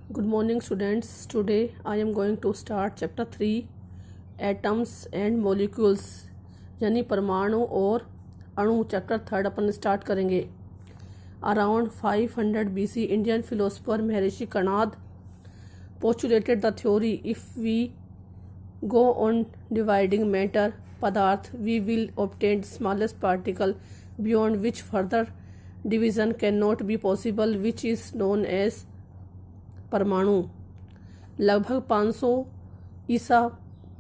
Good morning students. Today I am going to start chapter 3 Atoms and Molecules यानी परमाणु और अणु chapter 3 अपन start करेंगे. Around 500 BC Indian philosopher Maharishi Kanad postulated the theory if we go on dividing matter padarth we will obtain smallest particle beyond which further division cannot be possible, which is known as परमाणु. लगभग 500 ईसा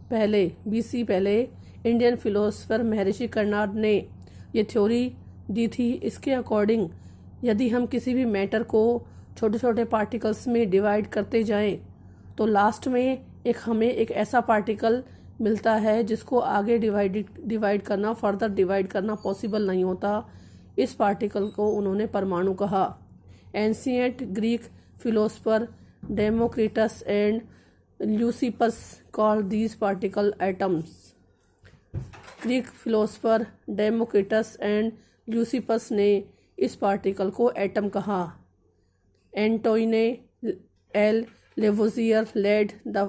पहले BC पहले Indian philosopher महर्षि कर्नाड ने ये theory दी थी. इसके according यदि हम किसी भी मैटर को छोटे छोटे पार्टिकल्स में डिवाइड करते जाएं तो लास्ट में हमें एक ऐसा पार्टिकल मिलता है जिसको आगे डिवाइड करना फर्दर डिवाइड करना पॉसिबल नहीं होता. इस पार्टिकल को उन्होंने परमाणु कहा. Ancient Greek philosopher Democritus and Leucippus called these particle atoms. Greek philosopher Democritus and Leucippus ने इस पार्टिकल को एटम कहा. Antoine L Lavoisier led the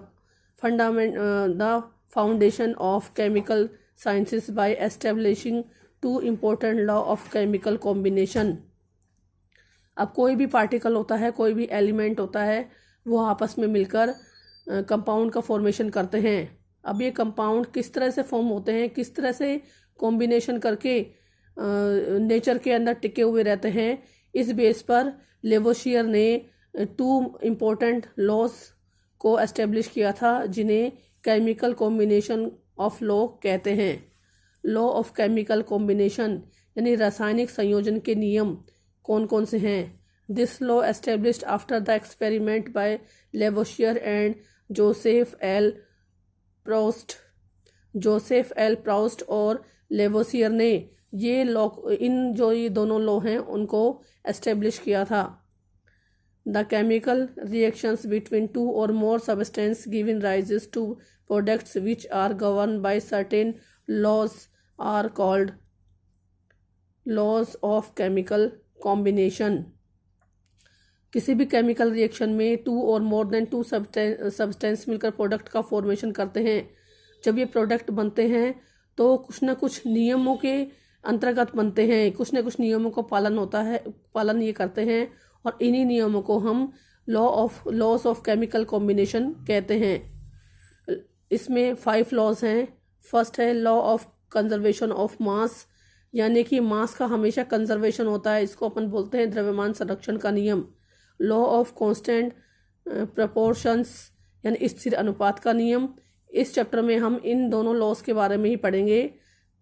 foundation of chemical sciences by establishing 2 important law of chemical combination. अब कोई भी particle होता है, कोई भी एलिमेंट होता है, वो आपस में मिलकर कंपाउंड का फॉर्मेशन करते हैं. अब ये कंपाउंड किस तरह से फॉर्म होते हैं, किस तरह से कॉम्बिनेशन करके नेचर के अंदर टिके हुए रहते हैं, इस बेस पर लेवोशियर ने 2 इम्पोर्टेंट लॉज को एस्टेब्लिश किया था जिन्हें केमिकल कॉम्बिनेशन ऑफ लॉ कहते हैं. लॉ ऑफ केमिकल कॉम्बिनेशन यानी रासायनिक संयोजन के नियम कौन कौन से हैं. This law established after the experiment by Lavoisier and Joseph L Proust और लेवोशियर ने ये लॉ ये दोनों लॉ हैं उनको एस्टेब्लिश किया था. The chemical reactions between 2 or more substances giving rises to products which are govern by certain laws are called laws of chemical combination. किसी भी केमिकल रिएक्शन में 2 or more than 2 सब्सटेंस मिलकर product का formation करते हैं. जब ये product बनते हैं तो कुछ ना कुछ नियमों के अंतर्गत बनते हैं, कुछ ना कुछ नियमों का पालन ये करते हैं और इन्हीं नियमों को हम लॉज ऑफ केमिकल कॉम्बिनेशन कहते हैं. इसमें 5 लॉज हैं. फर्स्ट है law of conservation of mass यानी कि मास का हमेशा कंजर्वेशन होता है, इसको अपन बोलते हैं द्रव्यमान संरक्षण का नियम. लॉ ऑफ कांस्टेंट प्रपोर्शंस यानी स्थिर अनुपात का नियम. इस चैप्टर में हम इन दोनों लॉज के बारे में ही पढ़ेंगे.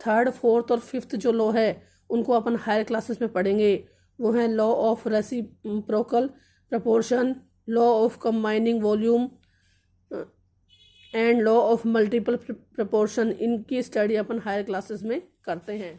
3rd, 4th और 5th जो लॉ है उनको अपन हायर क्लासेस में पढ़ेंगे. वो हैं law of reciprocal proportion, law of combining volume and law of multiple proportion. इनकी स्टडी अपन हायर क्लासेस में करते हैं.